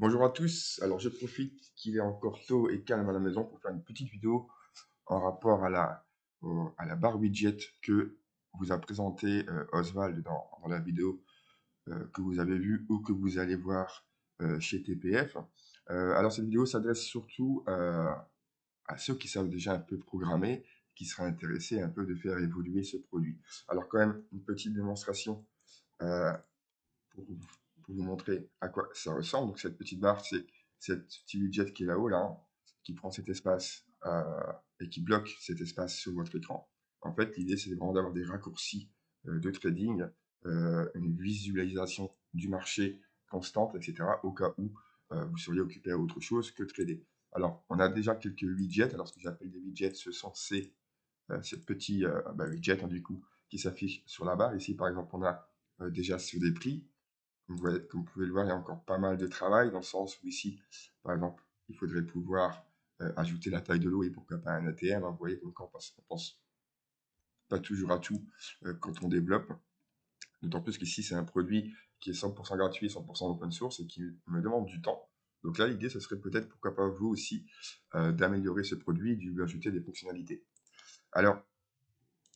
Bonjour à tous, alors je profite qu'il est encore tôt et calme à la maison pour faire une petite vidéo en rapport à la barre widget que vous a présenté Oswald dans la vidéo que vous avez vue ou que vous allez voir chez TPF. Alors cette vidéo s'adresse surtout à ceux qui savent déjà un peu programmer, qui seraient intéressés un peu de faire évoluer ce produit. Alors quand même une petite démonstration euh, pour vous, pour vous montrer à quoi ça ressemble. Donc cette petite barre, c'est cette petit widget qui est là-haut, là, hein, qui prend cet espace et qui bloque cet espace sur votre écran. En fait, l'idée, c'est vraiment d'avoir des raccourcis de trading, une visualisation du marché constante, etc., au cas où vous seriez occupé à autre chose que trader. Alors, on a déjà quelques widgets. Alors, ce que j'appelle des widgets, ce sont ces petits widgets, hein, du coup, qui s'affichent sur la barre. Ici, par exemple, on a déjà sur des prix, comme vous pouvez le voir, il y a encore pas mal de travail dans le sens où ici, par exemple, il faudrait pouvoir ajouter la taille de l'eau et pourquoi pas un ATM. Hein, vous voyez, donc on pense pas toujours à tout quand on développe. D'autant plus qu'ici, c'est un produit qui est 100% gratuit, 100% open source et qui me demande du temps. Donc là, l'idée, ce serait peut-être, pourquoi pas vous aussi, d'améliorer ce produit et de lui ajouter des fonctionnalités. Alors,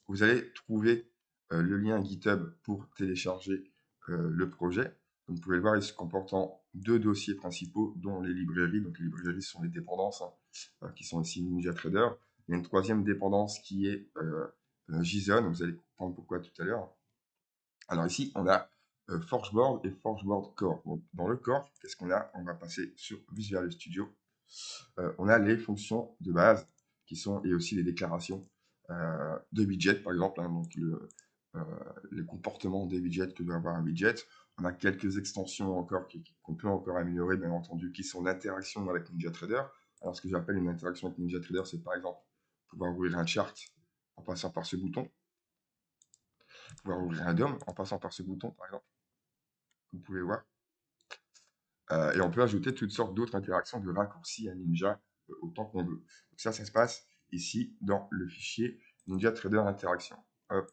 vous allez trouver le lien GitHub pour télécharger le projet. Comme vous pouvez le voir, il se comporte en deux dossiers principaux, dont les librairies. Donc les librairies sont les dépendances, hein, qui sont ici NinjaTrader. Il y a une troisième dépendance qui est JSON. Vous allez comprendre pourquoi tout à l'heure. Alors ici, on a Forgeboard et Forgeboard Core. Donc, dans le core, qu'est-ce qu'on a? On va passer sur Visual Studio. On a les fonctions de base qui sont, et aussi les déclarations de widget, par exemple, hein, donc le comportement des widgets que doit avoir un widget. On a quelques extensions encore qu'on peut encore améliorer, bien entendu, qui sont l'interaction avec NinjaTrader. Alors, ce que j'appelle une interaction avec NinjaTrader, c'est par exemple pouvoir ouvrir un chart en passant par ce bouton, pouvoir ouvrir un DOM en passant par ce bouton, par exemple, vous pouvez voir. Et on peut ajouter toutes sortes d'autres interactions de raccourcis à Ninja autant qu'on veut. Donc ça se passe ici dans le fichier NinjaTrader Interaction. Hop.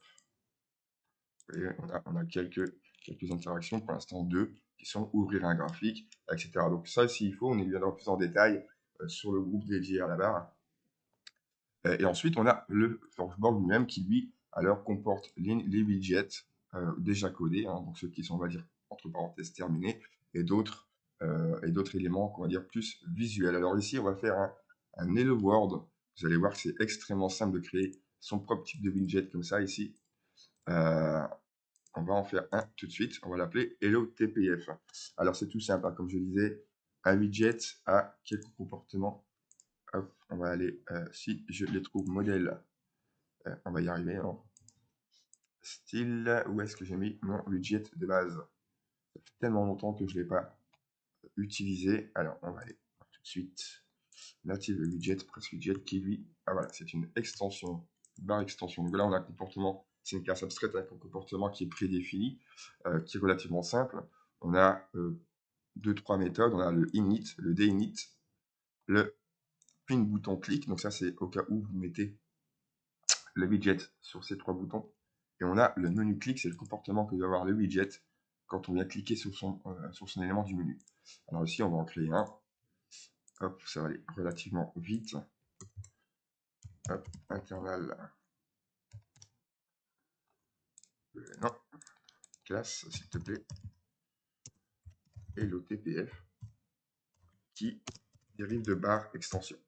Et on a quelques interactions, pour l'instant deux, qui sont ouvrir un graphique, etc. Donc ça, s'il faut, on y viendra plus en détail sur le groupe dédié à la barre. Et ensuite, on a le Forgeboard lui-même qui, lui, alors comporte les widgets déjà codés, hein, donc ceux qui sont, on va dire, entre parenthèses terminés, et d'autres éléments qu'on va dire plus visuels. Alors ici, on va faire un Hello World. Vous allez voir que c'est extrêmement simple de créer son propre type de widget comme ça ici. On va en faire un tout de suite. On va l'appeler Hello TPF. Alors c'est tout simple, hein, comme je disais, un widget a quelques comportements. Hop, on va aller, si je les trouve modèle, on va y arriver. Hein. Style, où est-ce que j'ai mis mon widget de base? Ça fait tellement longtemps que je ne l'ai pas utilisé. Alors, on va aller tout de suite. Native widget, press widget, qui lui, ah voilà, c'est une extension, barre extension. Donc là, on a un comportement, c'est une classe abstraite avec un comportement qui est prédéfini, qui est relativement simple. On a deux, trois méthodes. On a le init, le d'init, le pin bouton clic. Donc ça, c'est au cas où vous mettez le widget sur ces trois boutons. Et on a le menu clic, c'est le comportement que doit avoir le widget quand on vient cliquer sur son élément du menu. Alors ici, on va en créer un. Hop, ça va aller relativement vite. Hop, intervalle. Non, classe, s'il te plaît. Hello TPF qui dérive de barre extension.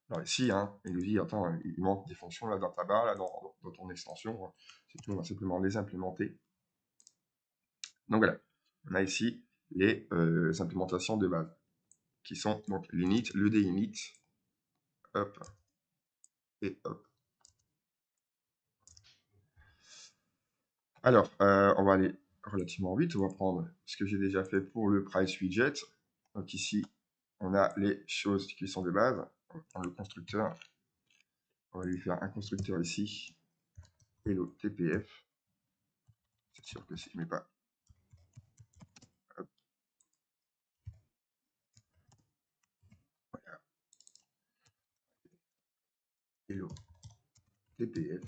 Alors ici, hein, il nous dit, attends, il manque des fonctions là dans ta barre, là dans ton extension. C'est tout, on va simplement les implémenter. Donc voilà, on a ici les implémentations de base qui sont donc l'init, le d'init, hop, et hop. Alors, on va aller relativement vite, on va prendre ce que j'ai déjà fait pour le price widget. Donc ici, on a les choses qui sont de base. On va prendre le constructeur, on va lui faire un constructeur ici, hello TPF. C'est sûr que si je ne mets pas, hop, voilà, hello TPF.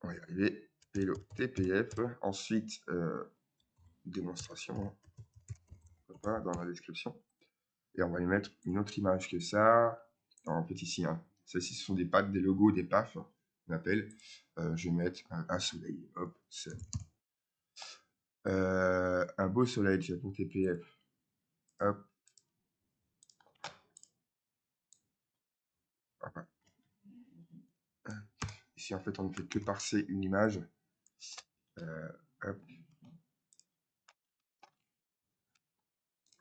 On va y arriver, hello TPF. Ensuite, démonstration, hein. Pas dans la description. Et on va y mettre une autre image que ça. Alors, en fait, ici, hein, celles-ci ce sont des pattes, des logos, des PAF, on appelle. Je vais mettre un soleil. Hop, c'est un beau soleil déjà pour TPF. Hop. Voilà. Ici, en fait, on ne fait que parser une image. Hop.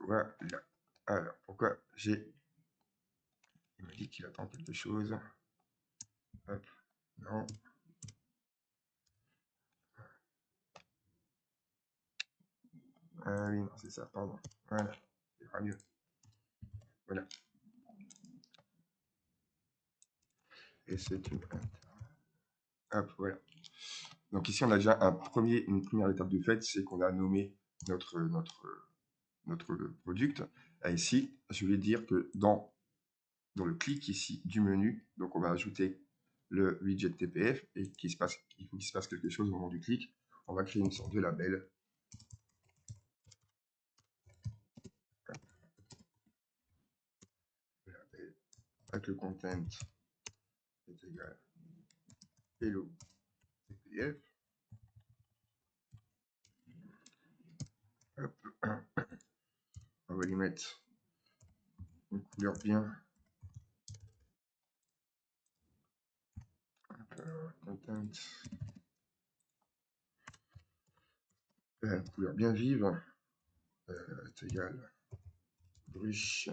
Voilà. Alors, pourquoi j'ai... Il m'a dit qu'il attend quelque chose. Hop. Non. Ah oui, non, c'est ça, pardon. Voilà. Ça ira mieux. Voilà. Et c'est une... Hop, voilà. Donc ici, on a déjà une première étape de fait, c'est qu'on a nommé notre product. Et ici, je vais dire que dans le clic ici du menu, donc on va ajouter le widget TPF et il faut qu'il se passe quelque chose au moment du clic. On va créer une sorte de label. Avec le content est égal hello TPF. Hop. On va lui mettre une couleur bien. Content. Couleur bien vive. Est égal brush.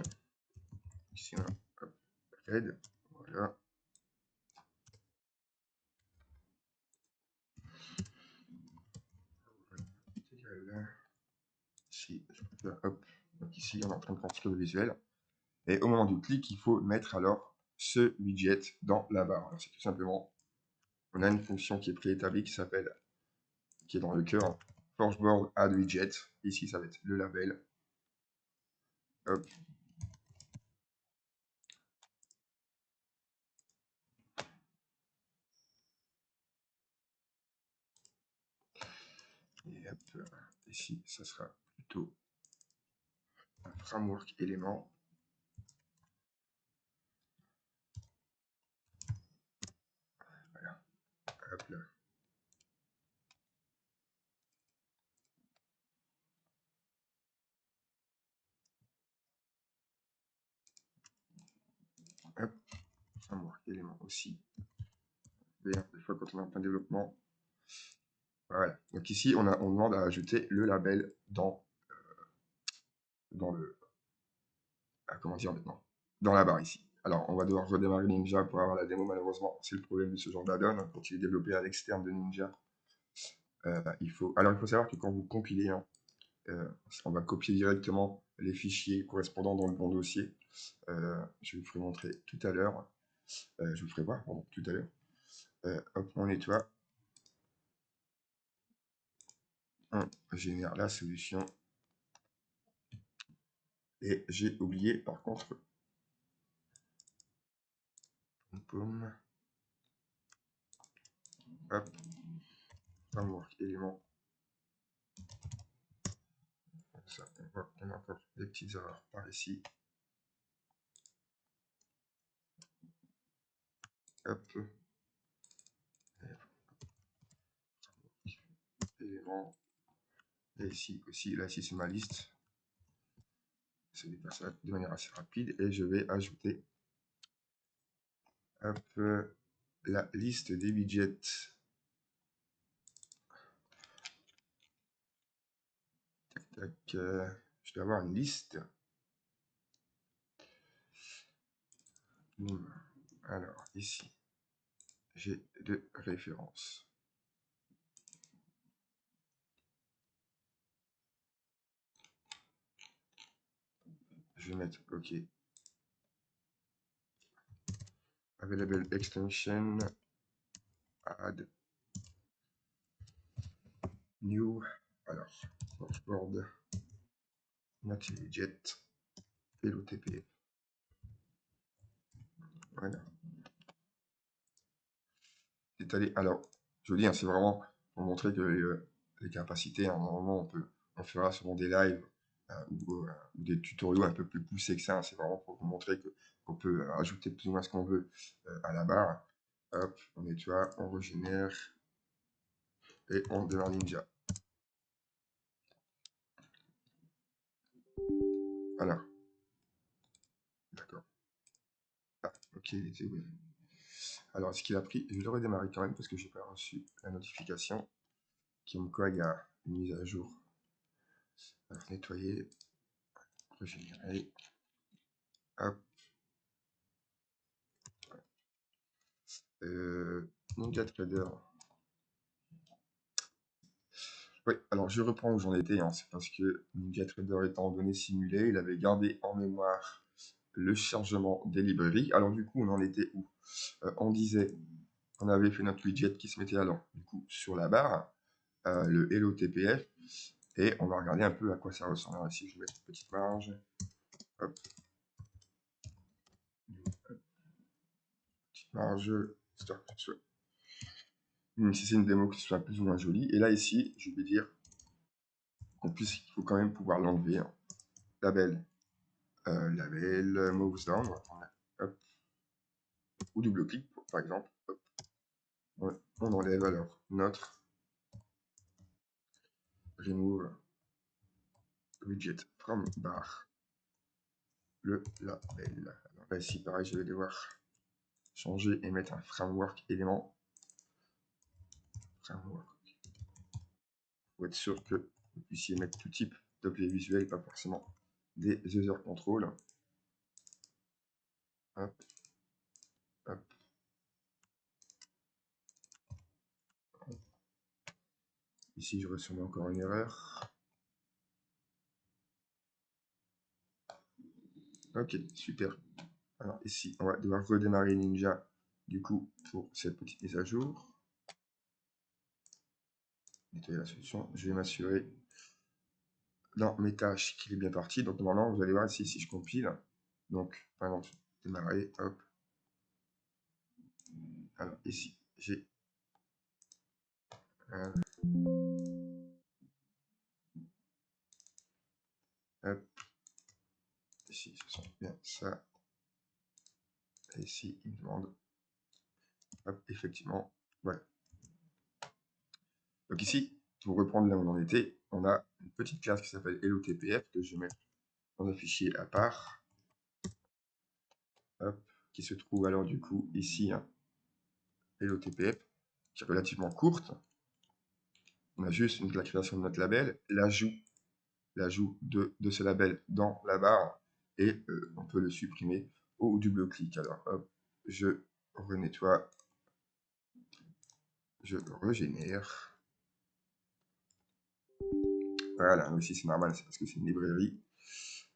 Ici, on a red. Voilà. Ici, je peux faire hop. Donc ici, on est en train de construire le visuel. Et au moment du clic, il faut mettre alors ce widget dans la barre. C'est tout simplement, on a une fonction qui est préétablie qui s'appelle, qui est dans le cœur, Forgeboard Add Widget. Ici, ça va être le label. Hop. Et hop, ici, ça sera plutôt un framework élément. Voilà. Hop là. Hop. Framework élément aussi. Des fois, quand on est en plein développement. Voilà. Donc ici, on demande à ajouter le label dans le... comment dire maintenant, dans la barre ici. Alors, on va devoir redémarrer Ninja pour avoir la démo, malheureusement. C'est le problème de ce genre d'add-on. Quand il est développé à l'externe de Ninja, il faut savoir que quand vous compilez, hein, on va copier directement les fichiers correspondants dans le bon dossier. Je vous ferai montrer tout à l'heure. Je vous ferai voir, pardon, tout à l'heure. Hop, on nettoie. On génère la solution. Et j'ai oublié, par contre, une paume. Hop, framework élément. Ça, on voit qu'on a encore des petites erreurs par ici. Hop. Élément. Et ici aussi, là, ici, c'est ma liste. C'est des ça de manière assez rapide. Et je vais ajouter hop, la liste des widgets. Tac, tac. Je dois avoir une liste. Alors, ici, j'ai deux références. Je vais mettre OK. Available extension. Add. New. Alors, Forgeboard. Native widget. Hello TPF. Voilà. Alors, je vous dis, hein, c'est vraiment pour montrer que les capacités, hein, normalement, on fera sûrement des lives ou des tutoriaux un peu plus poussés que ça. C'est vraiment pour vous montrer qu'on peut ajouter plus ou moins ce qu'on veut à la barre. Hop, on nettoie, on régénère et on démarre Ninja. Alors, d'accord. Ah, ok, il était ouvert. Alors, ce qu'il a pris, je le redémarrer quand même parce que j'ai pas reçu la notification comme quoi il y a une mise à jour. Alors, nettoyer, régénérer, hop. Ninja Trader. Oui, alors je reprends où j'en étais, hein. C'est parce que Ninja Trader étant en données simulées, il avait gardé en mémoire le chargement des librairies. Alors du coup, on en était où? On disait, on avait fait notre widget qui se mettait alors du coup sur la barre, le Hello TPF, et on va regarder un peu à quoi ça ressemble. Alors ici, je vais mettre une petite marge. Hop. Petite marge, histoire que ce soit, même si c'est une démo qui soit plus ou moins jolie. Et là ici, je vais dire qu'en plus, il faut quand même pouvoir l'enlever, hein. Label, mouse down, on va prendre hop, ou double-clic par exemple. Hop. On enlève alors notre remove widget from bar, le label. Alors là ici pareil, je vais devoir changer et mettre un framework élément. Framework. Pour être sûr que vous puissiez mettre tout type d'objet visuel, pas forcément des user control. Hop, hop. Ici, je reçois encore une erreur. Ok, super. Alors ici, on va devoir redémarrer Ninja du coup pour cette petite mise à jour. Nettoyer la solution. Je vais m'assurer dans mes tâches qu'il est bien parti. Donc normalement, vous allez voir ici si je compile. Donc par exemple, démarrer, hop. Alors ici, j'ai hop. Ici, ce sont bien ça. Et ici, il me demande. Hop, effectivement, voilà. Donc ici, pour reprendre là où on en était, on a une petite classe qui s'appelle HelloTPF que je vais mettre dans un fichier à part. Hop, qui se trouve alors du coup ici, hein, HelloTPF, qui est relativement courte. On a juste la création de notre label, l'ajout de ce label dans la barre, et on peut le supprimer au double clic. Alors hop, je renettoie, je régénère. Voilà, aussi c'est normal, c'est parce que c'est une librairie.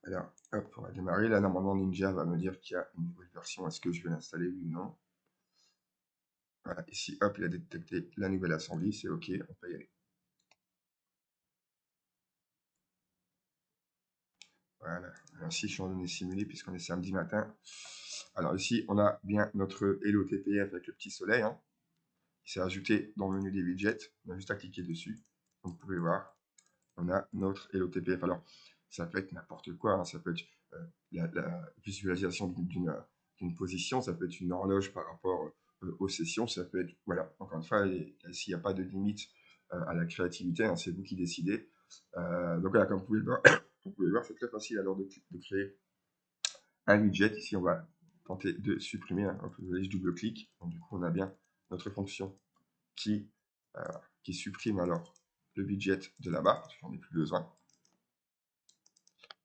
Alors, hop, on va démarrer. Là, normalement, Ninja va me dire qu'il y a une nouvelle version. Est-ce que je vais l'installer, oui ou non? Voilà, ici, hop, il a détecté la nouvelle assembly. C'est OK, on peut y aller. Voilà, ainsi, je suis en données simulées puisqu'on est samedi matin. Alors ici, on a bien notre Hello TPF avec le petit soleil, hein, qui s'est ajouté dans le menu des widgets. On a juste à cliquer dessus. Vous pouvez voir, on a notre Hello TPF. Alors, ça peut être n'importe quoi, hein. Ça peut être la visualisation d'une position, ça peut être une horloge par rapport aux sessions, ça peut être, voilà, encore une fois, ici, il n'y a pas de limite à la créativité, hein, c'est vous qui décidez. Donc voilà, comme vous pouvez le voir, c'est très facile alors de créer un widget. Ici, on va tenter de supprimer, hein, je double-clique, donc du coup, on a bien notre fonction qui, qui supprime alors le widget de là-bas, parce qu'on n'en a plus besoin.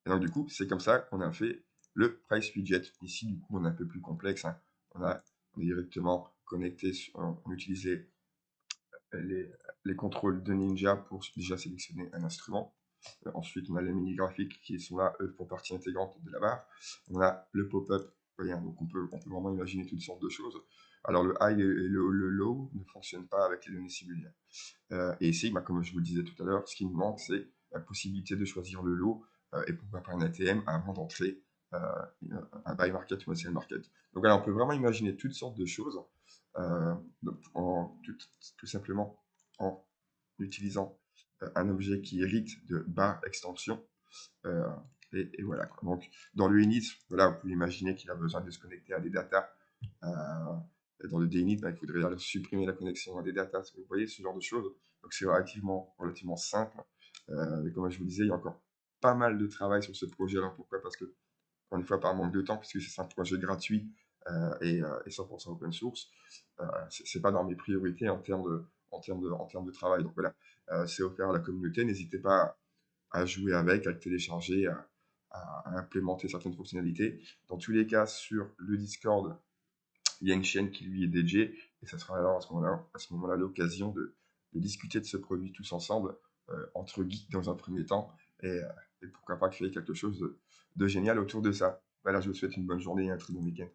Et donc, du coup, c'est comme ça qu'on a fait le price widget. Ici, du coup, on est un peu plus complexe, hein. On est directement connecté, on utilise les contrôles de Ninja pour déjà sélectionner un instrument. Ensuite, on a les mini graphiques qui sont là, eux, font partie intégrante de la barre. On a le pop-up, donc on peut vraiment imaginer toutes sortes de choses. Alors, le high et le low ne fonctionnent pas avec les données simulées. Et ici, comme je vous le disais tout à l'heure, ce qui nous manque, c'est la possibilité de choisir le lot et pourquoi pas un ATM avant d'entrer un buy market ou un sell market. Donc voilà, on peut vraiment imaginer toutes sortes de choses tout simplement en utilisant un objet qui hérite de bar extension. Euh, et voilà, quoi. Donc, dans le init, voilà, vous pouvez imaginer qu'il a besoin de se connecter à des datas. Dans le d'init, il faudrait alors supprimer la connexion à des datas. Vous voyez ce genre de choses. Donc, c'est relativement simple. Mais comme je vous disais, il y a encore pas mal de travail sur ce projet. Alors, pourquoi? Parce que, encore une fois, par manque de temps, puisque c'est un projet gratuit et 100% open source, c'est pas dans mes priorités en termes de travail. Donc voilà, c'est offert à la communauté. N'hésitez pas à jouer avec, à le télécharger, à implémenter certaines fonctionnalités. Dans tous les cas, sur le Discord, il y a une chaîne qui lui est dédiée, et ça sera alors à ce moment-là l'occasion de discuter de ce produit tous ensemble, entre geeks dans un premier temps, et pourquoi pas créer quelque chose de génial autour de ça. Voilà, je vous souhaite une bonne journée et un très bon week-end.